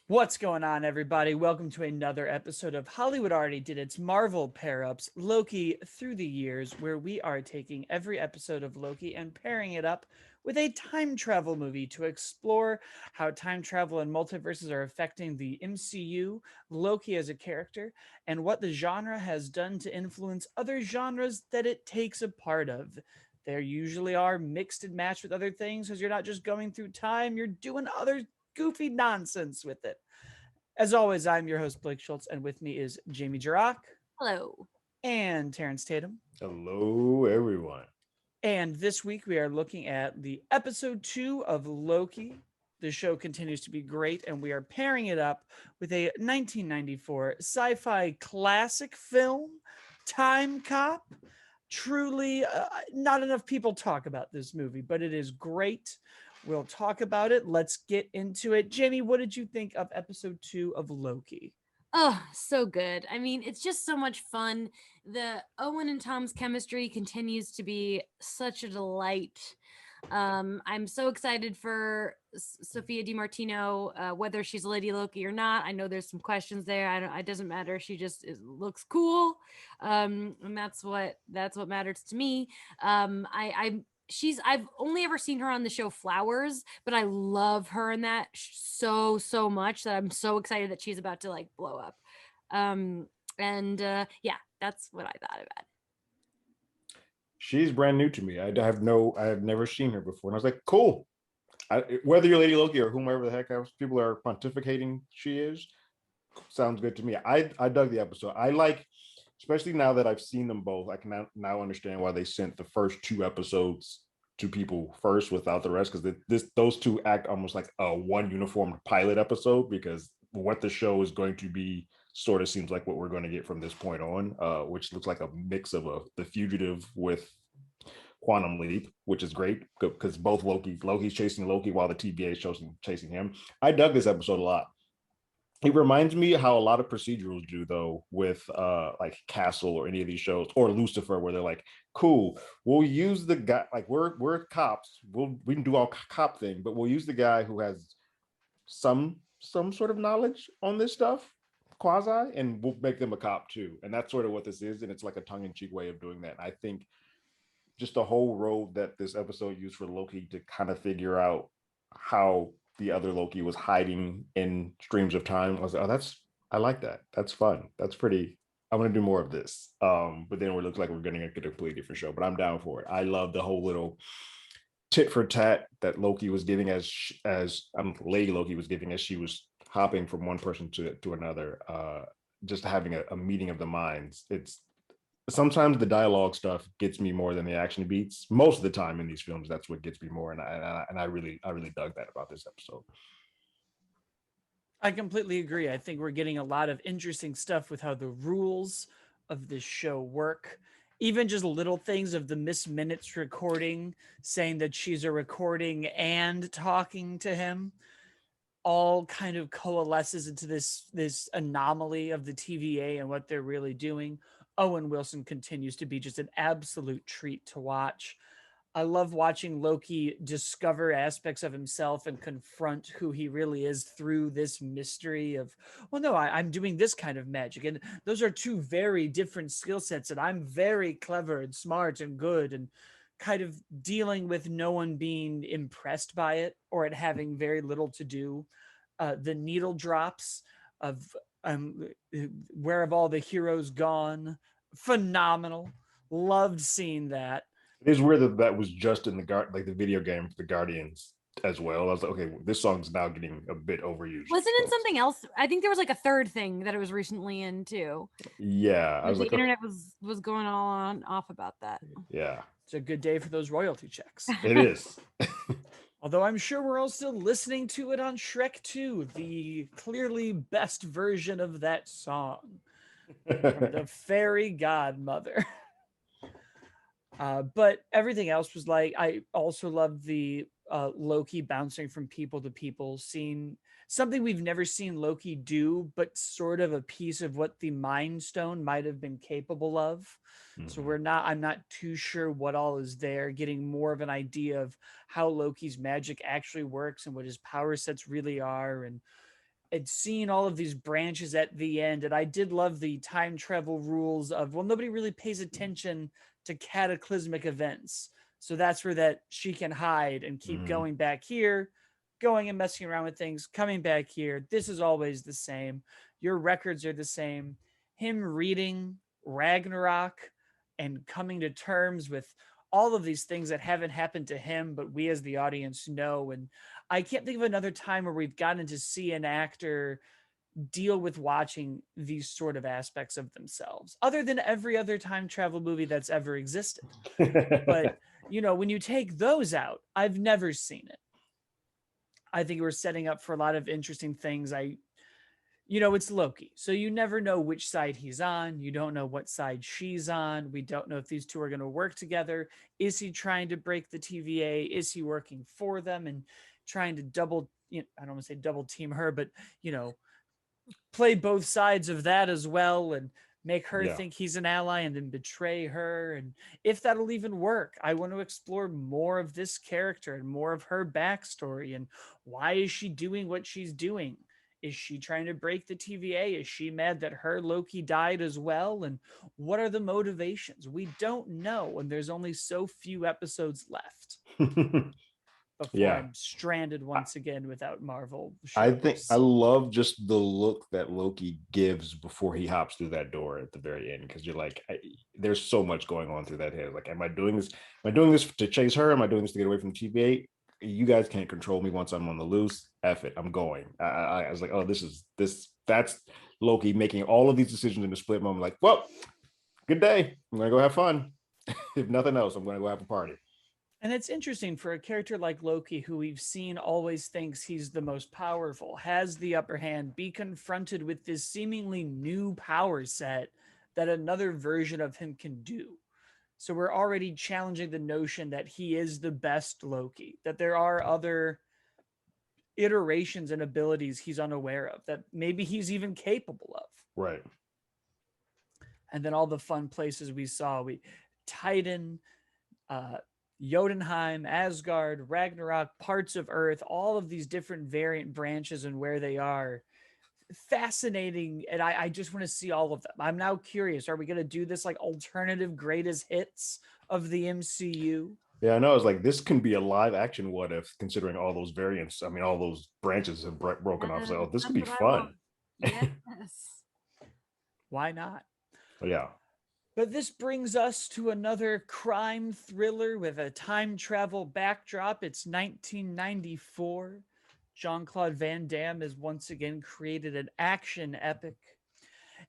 What's going on, everybody? Welcome to another episode of Hollywood Already Did Its Marvel Pair-Ups, Loki Through the Years, where we are taking every episode of Loki and pairing it up with a time travel movie to explore how time travel and multiverses are affecting the MCU, Loki as a character, and what the genre has done to influence other genres that it takes a part of. There usually are mixed and matched with other things because you're not just going through time, you're doing other goofy nonsense with it. As always, I'm your host, Blake Schultz, and with me is Jamie Jirach Hello. and Terrence Tatum. Hello, everyone. And this week we are looking at the episode 2 of Loki. The show continues to be great, and we are pairing it up with a 1994 sci fi classic film, Timecop. Truly, not enough people talk about this movie, but it is great. We'll talk about it. Let's get into it. Jamie, what did you think of episode 2 of Loki? Oh, so good. I mean, it's just so much fun. The Owen and Tom's chemistry continues to be such a delight. I'm so excited for Sophia DiMartino, whether she's Lady Loki or not. I know there's some questions there. I don't. It doesn't matter. She just looks cool, and that's what matters to me. I I've only ever seen her on the show Flowers, but I love her in that so much that I'm so excited that she's about to like blow up. And Yeah, that's what I thought of it. She's brand new to me. I have never seen her before, and I was like, cool. Whether you're Lady Loki or whomever the heck else people are pontificating she is, sounds good to me. I dug the episode. I like, especially now that I've seen them both. I can now understand why they sent the first two episodes to people first without the rest, because those two act almost like a one uniform pilot episode, because what the show is going to be sort of seems like what we're going to get from this point on, which looks like a mix of the fugitive with Quantum Leap, which is great because both Loki's chasing Loki while the TVA is chasing him. I dug this episode a lot. It reminds me how a lot of procedurals do, though, with like Castle or any of these shows, or Lucifer, where they're like, cool, we'll use the guy, like we're cops, we can do all cop thing, but we'll use the guy who has some sort of knowledge on this stuff, quasi, and we'll make them a cop too. And that's sort of what this is, and it's like a tongue-in-cheek way of doing that. And I think just the whole road that this episode used for Loki to kind of figure out how the other Loki was hiding in streams of time. I was like, oh, I like that. That's fun. That's pretty. I'm gonna do more of this. But then it looks like we're getting a completely different show. But I'm down for it. I love the whole little tit for tat that Loki was giving as Lady Loki was giving as she was hopping from one person to another. Just having a meeting of the minds. It's sometimes the dialogue stuff gets me more than the action beats. Most of the time in these films, that's what gets me more, and I really dug that about this episode. I completely agree. I think we're getting a lot of interesting stuff with how the rules of this show work. Even just little things of the Miss Minutes recording, saying that she's a recording and talking to him, all kind of coalesces into this anomaly of the TVA and what they're really doing. Owen Wilson continues to be just an absolute treat to watch. I love watching Loki discover aspects of himself and confront who he really is through this mystery of, well, no, I'm doing this kind of magic. And those are two very different skill sets. And I'm very clever and smart and good, and kind of dealing with no one being impressed by it or it having very little to do. The needle drops of where have all the heroes gone? Phenomenal. Loved seeing that. It is weird that was just in like the video game for the Guardians as well. I was like, okay, this song's now getting a bit overused. Wasn't it But something else? I think there was like a third thing that it was recently in too. yeah, I Like was the like, oh, internet was going all on off about that. yeah, It's a good day for those royalty checks. it is. Although I'm sure we're all still listening to it on Shrek 2, the clearly best version of that song from the fairy godmother. But everything else was like, I also loved the Loki bouncing from people to people, seeing something we've never seen Loki do, but sort of a piece of what the Mind Stone might have been capable of. So Mhm. I'm not too sure what all is there, getting more of an idea of how Loki's magic actually works and what his power sets really are. And had seen all of these branches at the end, and I did love the time travel rules of, well, nobody really pays attention to cataclysmic events. So that's where that she can hide and keep going back here, going and messing around with things, coming back here. This is always the same. Your records are the same. Him reading Ragnarok and coming to terms with all of these things that haven't happened to him, but we as the audience know. And I can't think of another time where we've gotten to see an actor deal with watching these sort of aspects of themselves, other than every other time travel movie that's ever existed. But, you know, when you take those out, I've never seen it. I think we're setting up for a lot of interesting things. It's Loki. So you never know which side he's on. You don't know what side she's on. We don't know if these two are going to work together. Is he trying to break the TVA? Is he working for them and trying to I don't want to say double team her, but, play both sides of that as well and make her think he's an ally and then betray her. And if that'll even work, I want to explore more of this character and more of her backstory. And why is she doing what she's doing? Is she trying to break the TVA? Is she mad that her Loki died as well? And what are the motivations? We don't know. And there's only so few episodes left before I'm stranded once again without Marvel shows. I love just the look that Loki gives before he hops through that door at the very end, because you're like, there's so much going on through that head. Like, am I doing this? Am I doing this to chase her? Am I doing this to get away from the TVA? You guys can't control me once I'm on the loose. F it, I'm going. I was like, oh, that's Loki making all of these decisions in a split moment. Like, well, good day. I'm gonna go have fun. If nothing else, I'm gonna go have a party. And it's interesting for a character like Loki, who we've seen always thinks he's the most powerful, has the upper hand, be confronted with this seemingly new power set that another version of him can do. So we're already challenging the notion that he is the best Loki, that there are other iterations and abilities he's unaware of, that maybe he's even capable of. Right. And then all the fun places we saw, Titan, Jotunheim, Asgard, Ragnarok, parts of Earth, all of these different variant branches and where they are. Fascinating. And I just want to see all of them. I'm now curious, are we going to do this like alternative greatest hits of the MCU? Yeah, I know. It's like, this can be a live action what if, considering all those variants. I mean, all those branches have broken off. So this could be fun. Yes. Why not? Yeah. But this brings us to another crime thriller with a time travel backdrop. It's 1994. Jean-Claude Van Damme has once again created an action epic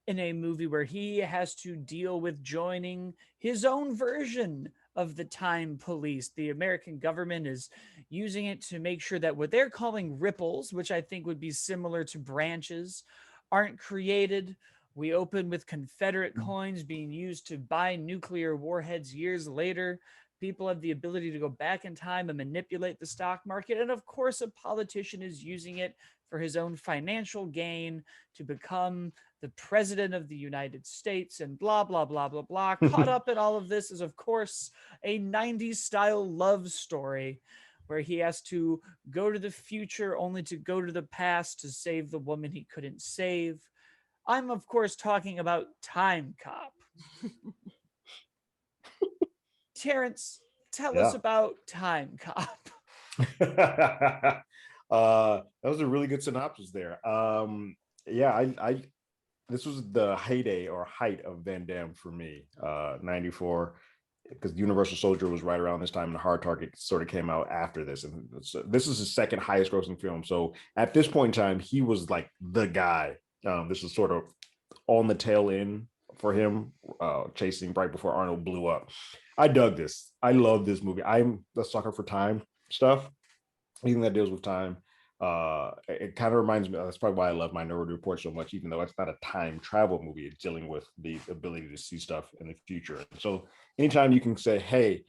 in a movie where he has to deal with joining his own version of the time police. The American government is using it to make sure that what they're calling ripples, which I think would be similar to branches, aren't created. We open with Confederate coins being used to buy nuclear warheads years later. People have the ability to go back in time and manipulate the stock market. And of course, a politician is using it for his own financial gain to become the president of the United States and blah, blah, blah, blah, blah. Caught up in all of this is, of course, a 90s style love story where he has to go to the future only to go to the past to save the woman he couldn't save. I'm, of course, talking about Timecop. Terrence, tell us about Timecop. That was a really good synopsis there. I this was the heyday or height of Van Damme for me. 94, because Universal Soldier was right around this time, and Hard Target sort of came out after this, and this is his second highest grossing film. So at this point in time, he was like the guy. This is sort of on the tail end for him, chasing right before Arnold blew up. I dug this. I love this movie. I'm a sucker for time stuff, anything that deals with time. It kind of reminds me, that's probably why I love Minority Report so much, even though it's not a time travel movie. It's dealing with the ability to see stuff in the future. So anytime you can say, hey,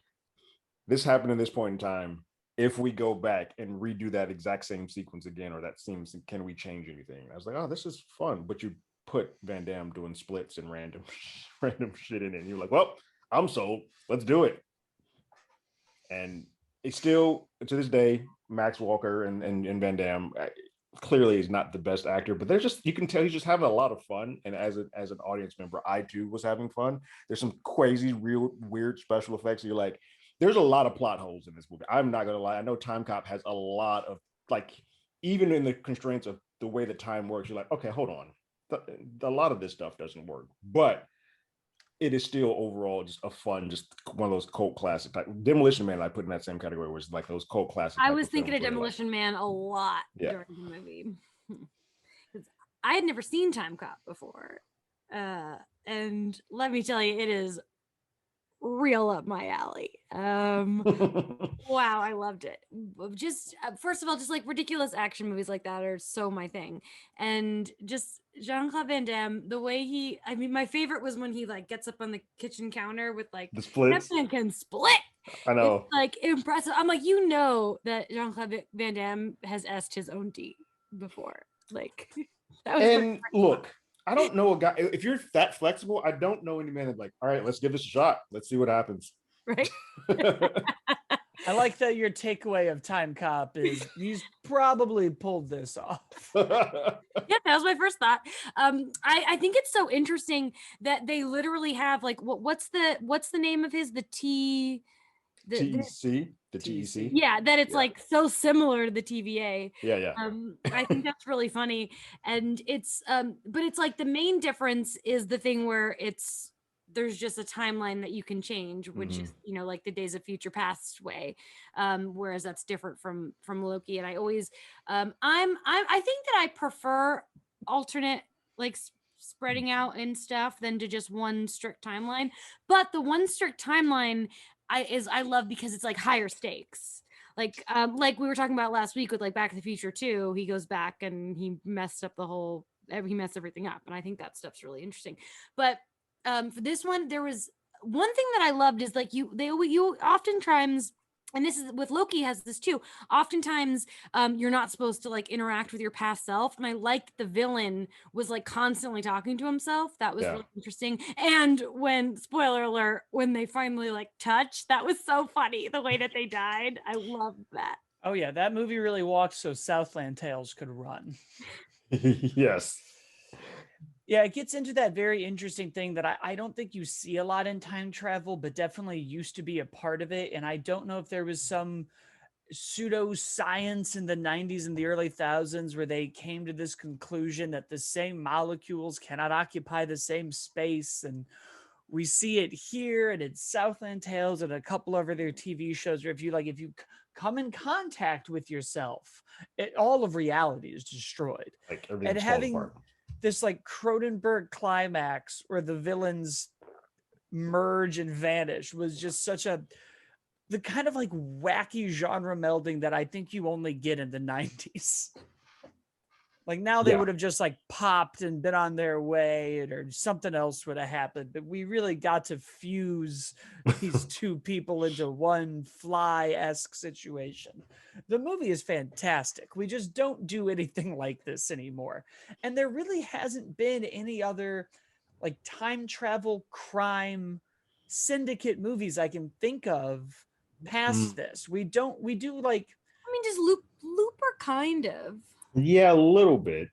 this happened in this point in time, if we go back and redo that exact same sequence again, or that seems, can we change anything? I was like, oh, this is fun. But you put Van Damme doing splits and random shit in it, and you're like, well, I'm sold. Let's do it. And it's still, to this day, Max Walker and Van Damme, clearly is not the best actor, but they're just, you can tell he's just having a lot of fun. And as an audience member, I too was having fun. There's some crazy, real weird special effects. You're like, there's a lot of plot holes in this movie. I'm not gonna lie. I know Timecop has a lot of like, even in the constraints of the way that time works, you're like, okay, hold on. A lot of this stuff doesn't work, but it is still overall just a fun, just one of those cult classic type. Demolition Man, I put in that same category, was like those cult classic. I was thinking of Demolition Man a lot Yeah. during the movie. I had never seen Time Cop before. And let me tell you, it is real up my alley. Wow, I loved it. Just first of all, just like ridiculous action movies like that are so my thing. And just Jean-Claude Van Damme, the way he, I mean, my favorite was when he like gets up on the kitchen counter with like the splits. That man can split. I know. It's like impressive. I'm like, you know that Jean-Claude Van Damme has asked his own D before. Like that was and look, I don't know a guy, if you're that flexible, I don't know any man that's like, all right, let's give this a shot. Let's see what happens. Right. I like that your takeaway of Time Cop is he's probably pulled this off. Yeah, that was my first thought. I think it's so interesting that they literally have like what's the name of his TEC? The TEC. Yeah, that it's like so similar to the TVA. Yeah. I think that's really funny. And it's but it's like the main difference is the thing where there's just a timeline that you can change, which is, you know, like the Days of Future Past way. Whereas that's different from Loki. And I always I think that I prefer alternate like spreading out and stuff than to just one strict timeline. But the one strict timeline I love because it's like higher stakes. Like we were talking about last week with like Back to the Future 2, he goes back and he messed everything up. And I think that stuff's really interesting. But for this one, there was one thing that I loved is like you oftentimes, and this is with Loki has this too. Oftentimes, you're not supposed to like interact with your past self, and I liked the villain was like constantly talking to himself. That was really interesting. And when spoiler alert, when they finally like touch, that was so funny. The way that they died, I loved that. Oh yeah, that movie really walked so Southland Tales could run. Yes. Yeah, it gets into that very interesting thing that I don't think you see a lot in time travel, but definitely used to be a part of it. And I don't know if there was some pseudo-science in the 90s and the early thousands where they came to this conclusion that the same molecules cannot occupy the same space. And we see it here and in Southland Tales and a couple of other TV shows where if you come in contact with yourself, all of reality is destroyed. Like everything's and having apart. This like Cronenberg climax where the villains merge and vanish was just the kind of like wacky genre melding that I think you only get in the 90s. Like now they would have just like popped and been on their way or something else would have happened. But we really got to fuse these two people into one Fly-esque situation. The movie is fantastic. We just don't do anything like this anymore. And there really hasn't been any other like time travel crime syndicate movies I can think of past this. We do like, I mean, just Looper kind of. Yeah, a little bit.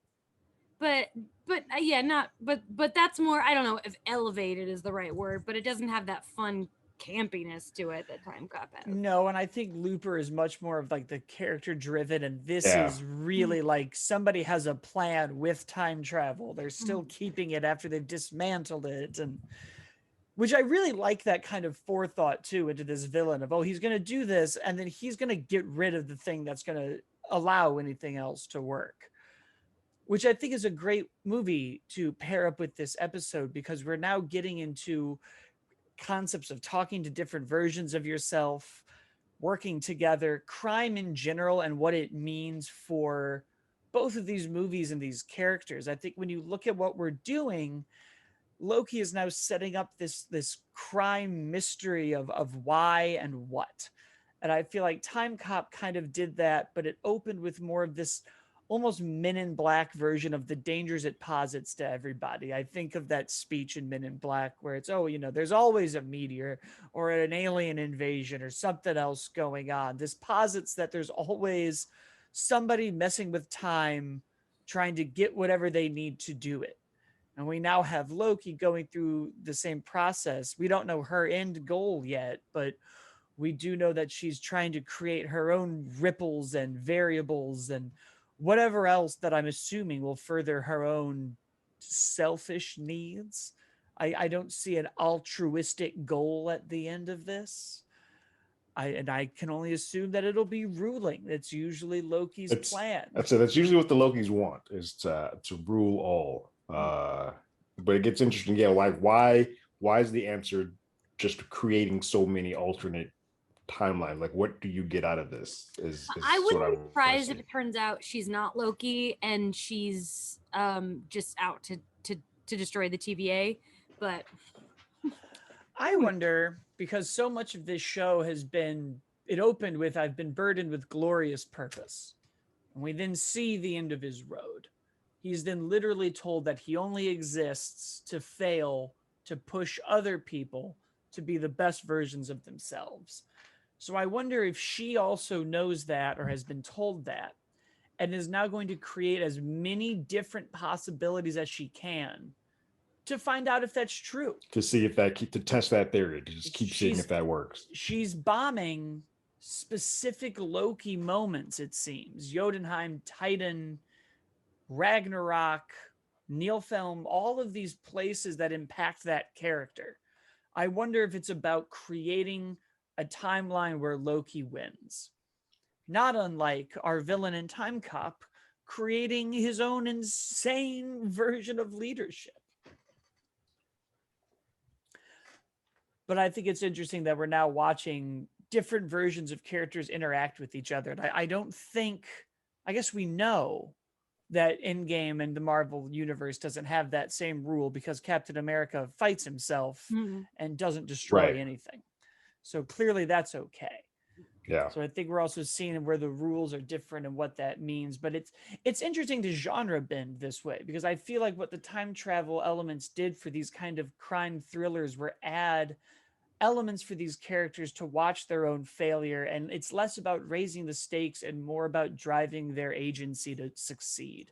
But yeah, not but that's more, I don't know if elevated is the right word, but it doesn't have that fun campiness to it that Time Cop has. No, and I think Looper is much more of like the character driven, and this is really like somebody has a plan with time travel. They're still keeping it after they've dismantled it, and which I really like that kind of forethought too into this villain of, oh, he's going to do this and then he's going to get rid of the thing that's going to allow anything else to work, which I think is a great movie to pair up with this episode because we're now getting into concepts of talking to different versions of yourself, working together, crime in general, and what it means for both of these movies and these characters. I think when you look at what we're doing, Loki is now setting up this crime mystery of why and what. And I feel like Time Cop kind of did that, but it opened with more of this almost Men in Black version of the dangers it posits to everybody. I think of that speech in Men in Black where it's, oh, you know, there's always a meteor or an alien invasion or something else going on. This posits that there's always somebody messing with time, trying to get whatever they need to do it. And we now have Loki going through the same process. We don't know her end goal yet, but we do know that she's trying to create her own ripples and variables and whatever else that I'm assuming will further her own selfish needs. I don't see an altruistic goal at the end of this. I can only assume that it'll be ruling. That's usually Loki's plan. That's usually what the Lokis want, is to rule all. But it gets interesting. Yeah, why is the answer just creating so many alternate timelines? Like, what do you get out of this? I wouldn't be surprised if it turns out she's not Loki and she's just out to destroy the TVA. But I wonder, because so much of this show it opened with, I've been burdened with glorious purpose. And we then see the end of his road. He's then literally told that he only exists to fail, to push other people to be the best versions of themselves. So I wonder if she also knows that or has been told that and is now going to create as many different possibilities as she can to find out if that's true. To see if to test that theory, to just keep seeing if that works. She's bombing specific Loki moments, it seems. Jotunheim, Titan, Ragnarok, Nilfheim, all of these places that impact that character. I wonder if it's about creating a timeline where Loki wins. Not unlike our villain in Timecop creating his own insane version of leadership. But I think it's interesting that we're now watching different versions of characters interact with each other. And I guess we know that Endgame and the Marvel universe doesn't have that same rule because Captain America fights himself and doesn't destroy anything. So clearly that's okay. Yeah. So I think we're also seeing where the rules are different and what that means. But it's interesting to genre bend this way, because I feel like what the time travel elements did for these kind of crime thrillers were add elements for these characters to watch their own failure. And it's less about raising the stakes and more about driving their agency to succeed.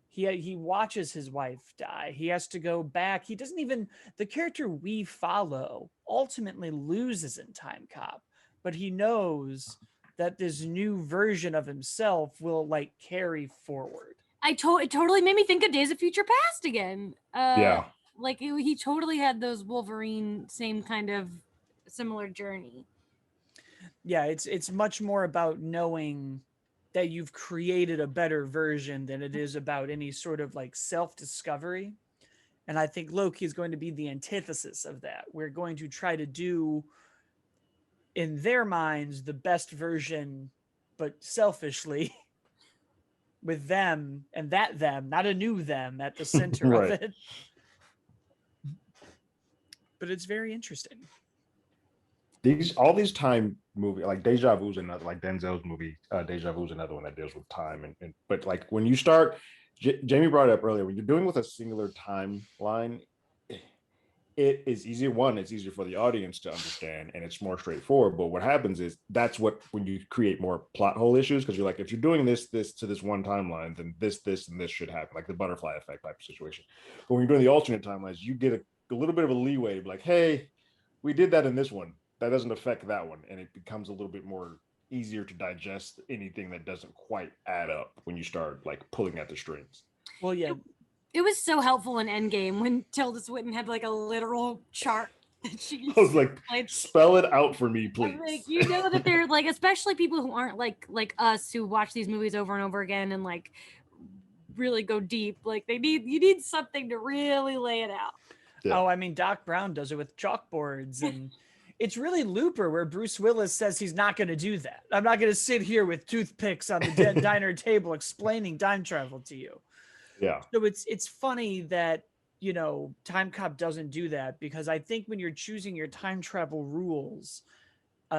He watches his wife die. He has to go back. He doesn't even, the character we follow ultimately loses in Timecop, but he knows that this new version of himself will like carry forward. It totally made me think of Days of Future Past again. Like he totally had those Wolverine, same kind of similar journey. Yeah, it's much more about knowing that you've created a better version than it is about any sort of like self-discovery. And I think Loki is going to be the antithesis of that. We're going to try to do, in their minds, the best version, but selfishly with them, and that them, not a new them at the center of it. But it's very interesting. All these time movie, like Deja Vu's another, like Denzel's movie, Deja Vu's another one that deals with time. But like when you start, Jamie brought it up earlier, when you're doing with a singular timeline, it is easier. One, it's easier for the audience to understand, and it's more straightforward. But what happens is that's when you create more plot hole issues, because you're like, if you're doing this to this one timeline, then this, and this should happen, like the butterfly effect type of situation. But when you're doing the alternate timelines, you get a little bit of a leeway to be like, hey, we did that in this one. That doesn't affect that one. And it becomes a little bit more easier to digest anything that doesn't quite add up when you start like pulling at the strings. Well, yeah. It was so helpful in Endgame when Tilda Swinton had like a literal chart that she I was like, spell it out for me, please. Like, you know that they're like, especially people who aren't like us who watch these movies over and over again and like really go deep. Like you need something to really lay it out. Yeah. Oh, I mean, Doc Brown does it with chalkboards, and it's really Looper where Bruce Willis says he's not going to do that. I'm not going to sit here with toothpicks on the diner table explaining time travel to you. Yeah. So it's funny that, you know, Timecop doesn't do that, because I think when you're choosing your time travel rules,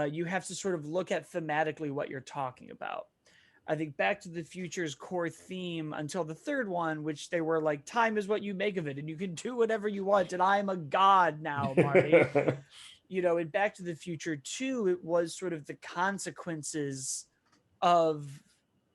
you have to sort of look at thematically what you're talking about. I think Back to the Future's core theme until the third one, which they were like, time is what you make of it, and you can do whatever you want, and I'm a god now, Marty. You know, in Back to the Future 2, it was sort of the consequences of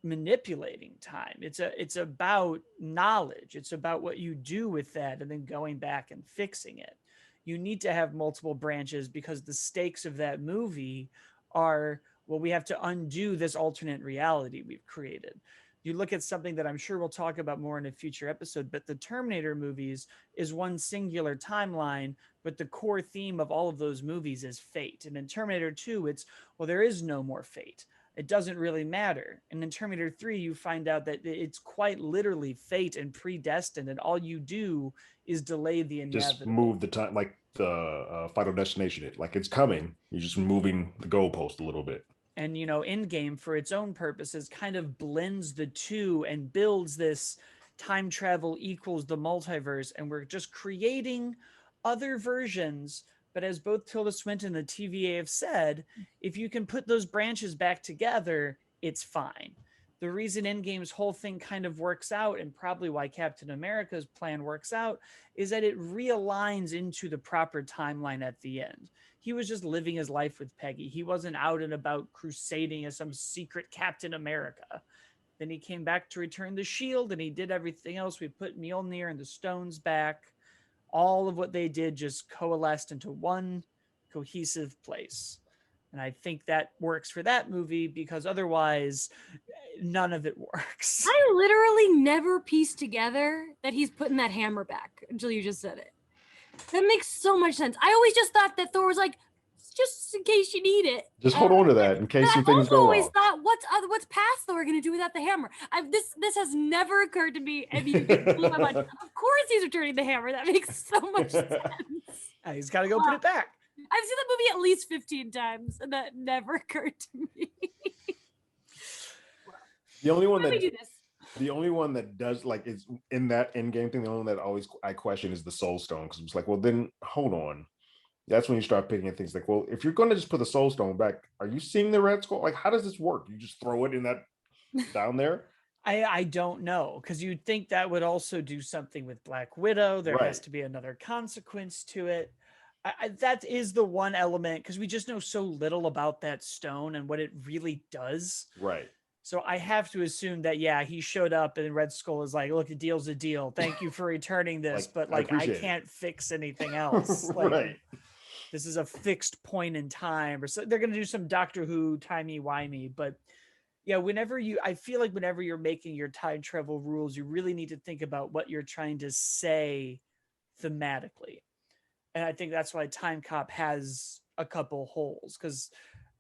manipulating time. It's about knowledge. It's about what you do with that and then going back and fixing it. You need to have multiple branches because the stakes of that movie are, well, we have to undo this alternate reality we've created. You look at something that I'm sure we'll talk about more in a future episode, but the Terminator movies is one singular timeline, but the core theme of all of those movies is fate. And in Terminator 2, it's, well, there is no more fate. It doesn't really matter. And in Terminator 3, you find out that it's quite literally fate and predestined, and all you do is delay the inevitable. Just move the time, like the Final Destination. Like it's coming. You're just moving the goalpost a little bit. And, you know, Endgame, for its own purposes, kind of blends the two and builds this time travel equals the multiverse. And we're just creating other versions. But as both Tilda Swinton and the TVA have said, if you can put those branches back together, it's fine. The reason Endgame's whole thing kind of works out, and probably why Captain America's plan works out, is that it realigns into the proper timeline at the end. He was just living his life with Peggy. He wasn't out and about crusading as some secret Captain America. Then he came back to return the shield, and he did everything else. We put Mjolnir and the stones back. All of what they did just coalesced into one cohesive place. And I think that works for that movie because otherwise none of it works. I literally never pieced together that he's putting that hammer back until you just said it. That makes so much sense. I always just thought that Thor was like, just in case you need it. Just hold on to that in case some things I've go always wrong. thought, what's past Thor going to do without the hammer? This has never occurred to me. And you blew my mind. Of course he's returning the hammer. That makes so much sense. He's got to go put it back. I've seen the movie at least 15 times, and that never occurred to me. The only one How do that we do this? the only one that does like is in that Endgame thing. The only one that always I question is the Soul Stone because it's like, well, then hold on. That's when you start picking at things like, well, if you're going to just put the Soul Stone back, are you seeing the Red Skull? Like, how does this work? You just throw it in that down there? I don't know, because you'd think that would also do something with Black Widow. There has to be another consequence to it. That is the one element, because we just know so little about that stone and what it really does. Right. So I have to assume that, yeah, he showed up and Red Skull is like, look, a deal's a deal. Thank you for returning this, but like I can't fix anything else. Like, right. This is a fixed point in time, or so they're going to do some Doctor Who timey-wimey. But yeah, I feel like whenever you're making your time travel rules, you really need to think about what you're trying to say thematically. And I think that's why Timecop has a couple holes, because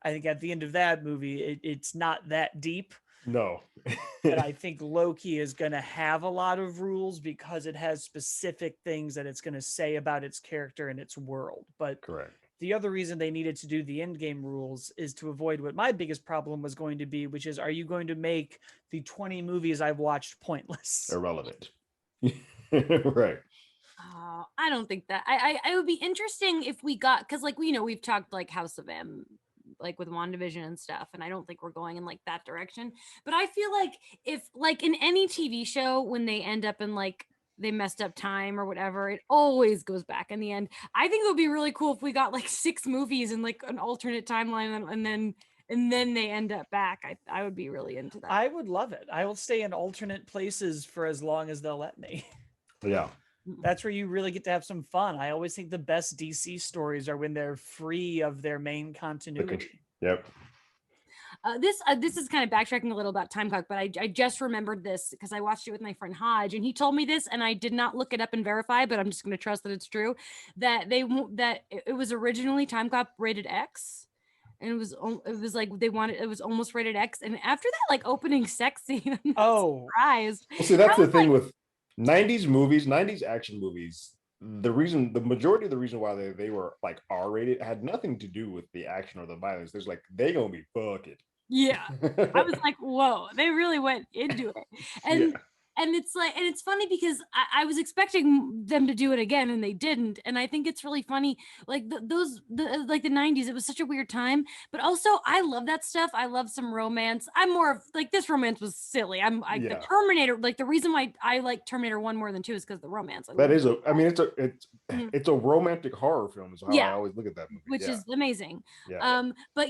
I think at the end of that movie, it's not that deep. No. But I think Loki is going to have a lot of rules because it has specific things that it's going to say about its character and its world. But correct. The other reason they needed to do the Endgame rules is to avoid what my biggest problem was going to be, which is, are you going to make the 20 movies I've watched pointless? Irrelevant. Right. I don't think that. I would be interesting if we got, because like, we've talked like House of M, like with WandaVision and stuff, and I don't think we're going in like that direction. But I feel like if like in any TV show, when they end up in like they messed up time or whatever, it always goes back in the end. I think it would be really cool if we got like 6 movies and like an alternate timeline, and then they end up back. I would be really into that. I would love it. I will stay in alternate places for as long as they'll let me. Yeah. That's where you really get to have some fun. I always think the best DC stories are when they're free of their main continuity. Yep. This is kind of backtracking a little about Timecop, but I just remembered this because I watched it with my friend Hodge, and he told me this, and I did not look it up and verify, but I'm just going to trust that it's true. That it was originally Timecop rated X, and it was like it was almost rated X, and after that like opening sex scene, I'm surprised. Well, see, that's the thing with 90s movies, 90s action movies. The majority of the reason why they were like R-rated had nothing to do with the action or the violence. There's like, they gonna be fucking. Yeah. I was like, whoa, they really went into it. And And it's like, and it's funny because I was expecting them to do it again and they didn't. And I think it's really funny. Like like the 90s, it was such a weird time, but also I love that stuff. I love some romance. I'm more of like, this romance was silly. The Terminator, like the reason why I like Terminator 1 more than 2 is because the romance. It's a romantic horror film is how I always look at that movie. Which is amazing. Yeah. But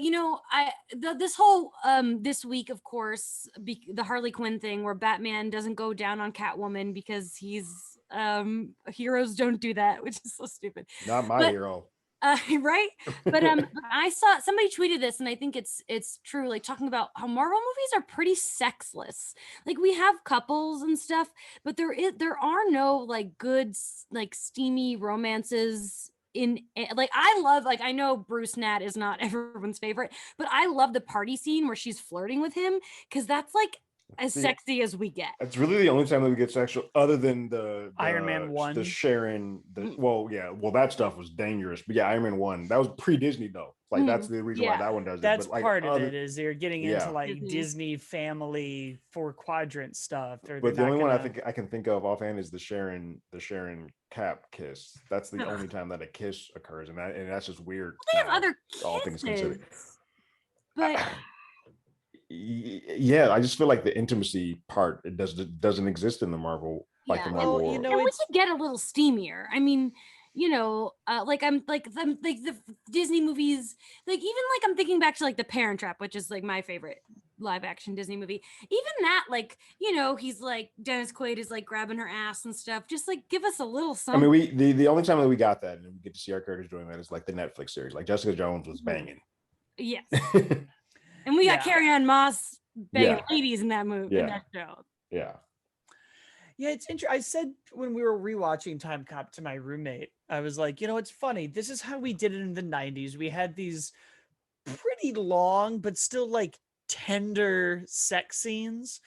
this whole this week, of course, the Harley Quinn thing where Batman doesn't go down on Catwoman because heroes don't do that, which is so stupid. Not my hero. Right? But I saw somebody tweeted this, and I think it's true, like talking about how Marvel movies are pretty sexless. Like we have couples and stuff, but there are no like good like steamy romances in like I know Bruce Nat is not everyone's favorite, but I love the party scene where she's flirting with him because that's like as sexy as we get. It's really the only time that we get sexual, other than the Iron Man 1, the Sharon. That stuff was dangerous. But yeah, Iron Man 1, that was pre-Disney though. Like that's the reason why that one does. That's it. But, part of it is they're getting into like Disney family 4-quadrant stuff. But the only one I can think of offhand is the Sharon Cap kiss. That's the only time that a kiss occurs, and that's just weird. Well, they have other kisses, all things considered. But yeah, I just feel like the intimacy part doesn't exist in the Marvel the Marvel world. And we could get a little steamier. I mean, the Disney movies, like even like I'm thinking back to like The Parent Trap, which is like my favorite live action Disney movie. Even that, like, he's like Dennis Quaid is like grabbing her ass and stuff. Just like give us a little something. I mean, the only time that we got that and we get to see our characters doing that is like the Netflix series. Like Jessica Jones was banging. Yes. And we got Carrie-Anne Moss banging ladies in that movie, in that show. Yeah. Yeah, it's interesting. I said when we were rewatching Timecop to my roommate, I was like, it's funny. This is how we did it in the 90s. We had these pretty long, but still like tender sex scenes.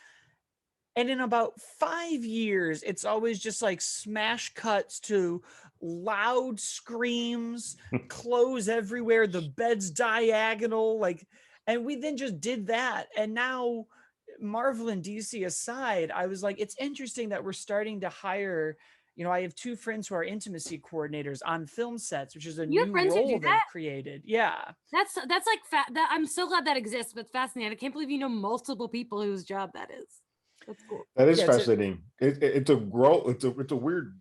And in about 5 years, it's always just like smash cuts to loud screams, clothes everywhere, the bed's diagonal, like. And we then just did that. And now Marvel and DC aside, I was like, it's interesting that we're starting to hire, I have 2 friends who are intimacy coordinators on film sets, which is a new role they've created. Yeah. That's like that. I'm so glad that exists, but fascinating. I can't believe multiple people whose job that is. That's cool. That is fascinating. It's a weird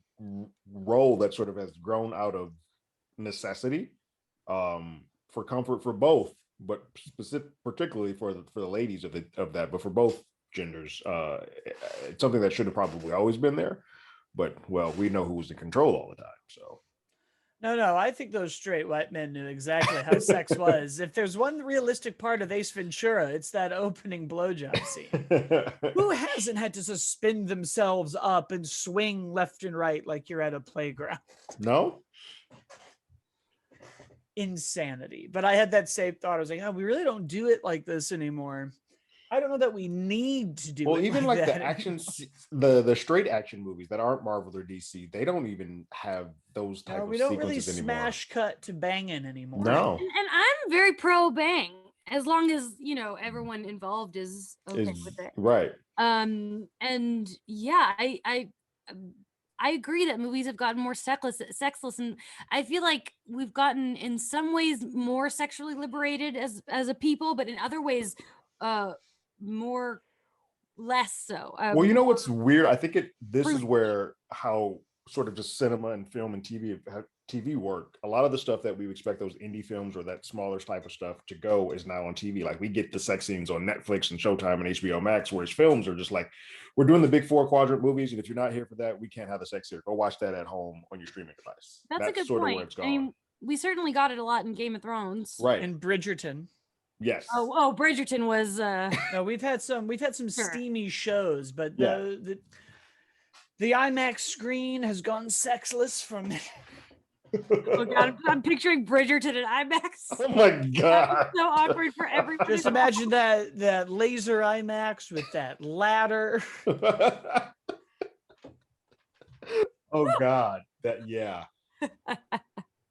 role that sort of has grown out of necessity for comfort for both. But particularly for the ladies of that, but for both genders, it's something that should have probably always been there. But we know who was in control all the time. So no, I think those straight white men knew exactly how sex was. If there's one realistic part of Ace Ventura, it's that opening blowjob scene. Who hasn't had to suspend themselves up and swing left and right like you're at a playground? No. Insanity. But I had that same thought. I was like, we really don't do it like this anymore. I don't know that we need to do it. Well, even like that. the action, the straight action movies that aren't Marvel or DC, they don't even have those type of sequences anymore. We don't really smash cut to banging anymore. No. And I'm very pro bang as long as everyone involved is okay with it. Right. And yeah, I agree that movies have gotten more sexless, and I feel like we've gotten in some ways more sexually liberated as a people, but in other ways, less so. Well, what's weird? I think this is where how sort of just cinema and film and TV work. A lot of the stuff that we expect those indie films or that smaller type of stuff to go is now on TV. Like we get the sex scenes on Netflix and Showtime and HBO Max, whereas films are just like, we're doing the big 4-quadrant movies, and if you're not here for that, we can't have the sex here. Go watch that at home on your streaming device. That's a good sort point. Of where it's gone. I mean, we certainly got it a lot in Game of Thrones, right? And Bridgerton. Yes. Oh, Bridgerton was. No, we've had some steamy shows, but the IMAX screen has gone sexless from. Oh God, I'm picturing Bridgerton at IMAX. Oh my God. So awkward for everybody. Just imagine that laser IMAX with that ladder. Oh God.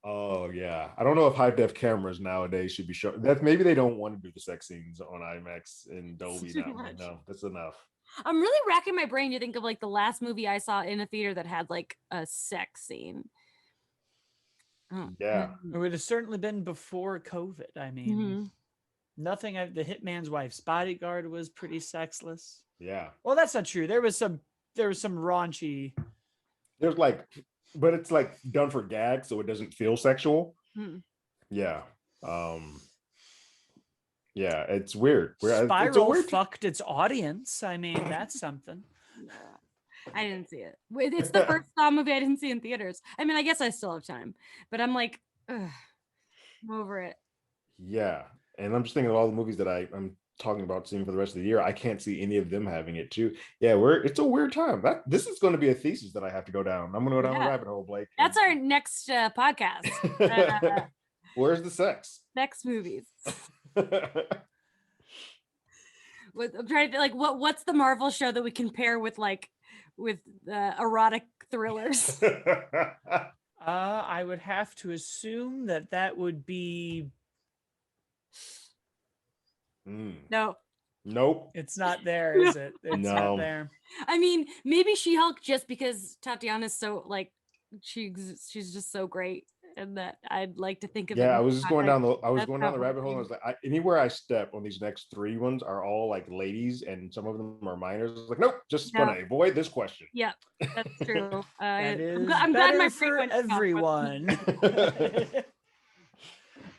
Oh yeah. I don't know if high def cameras nowadays should be showing that. Maybe they don't want to do the sex scenes on IMAX and Dolby now. No, that's enough. I'm really racking my brain to think of like the last movie I saw in a theater that had like a sex scene. Oh. Yeah. It would have certainly been before COVID. I mean, Mhm. nothing. The Hitman's Wife's Bodyguard was pretty sexless. Yeah. Well, that's not true. There was some raunchy. There's like, but it's like done for gag, so it doesn't feel sexual. Hmm. Yeah. Yeah, it's weird. It's a Spiral weird. fucked its audience. I mean, that's something. I didn't see it. It's the first Saw movie I didn't see in theaters. I mean, I guess I still have time, but I'm like, ugh, I'm over it. Yeah, and I'm just thinking of all the movies that I'm talking about seeing for the rest of the year. I can't see any of them having it too. Yeah, it's a weird time. This is going to be a thesis that I have to go down. I'm going to go down the rabbit hole, Blake. That's our next podcast. Where's the sex? Sex movies. I'm trying to like what's the Marvel show that we can pair with erotic thrillers? I would have to assume that would be. No. Nope. It's not there, is it? It's not there. I mean, maybe She-Hulk just because Tatiana's so like she's just so great, and that I'd like to think of. Yeah, it I was just going down the rabbit hole. probably- And I was like, anywhere I step on these next 3 ones are all like ladies, and some of them are minors. I was like, nope, just No. gonna avoid this question. Yeah, that's true. That is I'm glad my for everyone.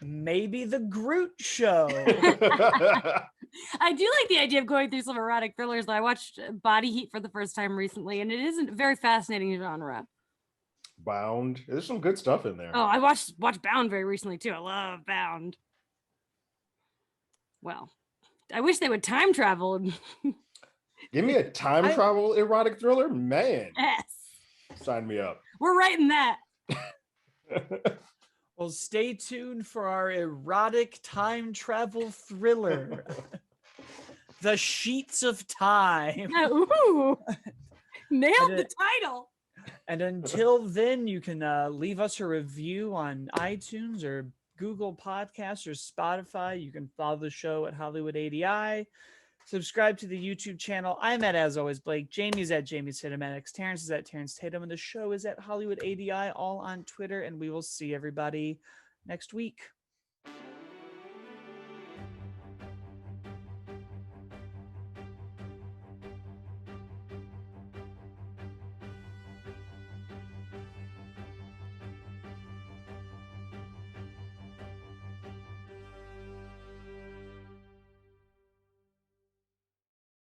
Maybe the Groot show. I do like the idea of going through some erotic thrillers. I watched Body Heat for the first time recently, and it is a very fascinating genre. Bound. There's some good stuff in there. Oh, I watched Bound very recently too. I love Bound. Well, I wish they would time travel. Give me a time travel erotic thriller, man. Yes, Sign me up. we're writing that. Well, stay tuned for our erotic time travel thriller, The Sheets of Time. Ooh, nailed the title. And until then, you can leave us a review on iTunes or Google Podcasts or Spotify. You can follow the show at Hollywood ADI. Subscribe to the YouTube channel. I'm at, as always, Blake. Jamie's at Jamie Cinematics. Terrence is at Terrence Tatum. And the show is at Hollywood ADI, all on Twitter. And we will see everybody next week.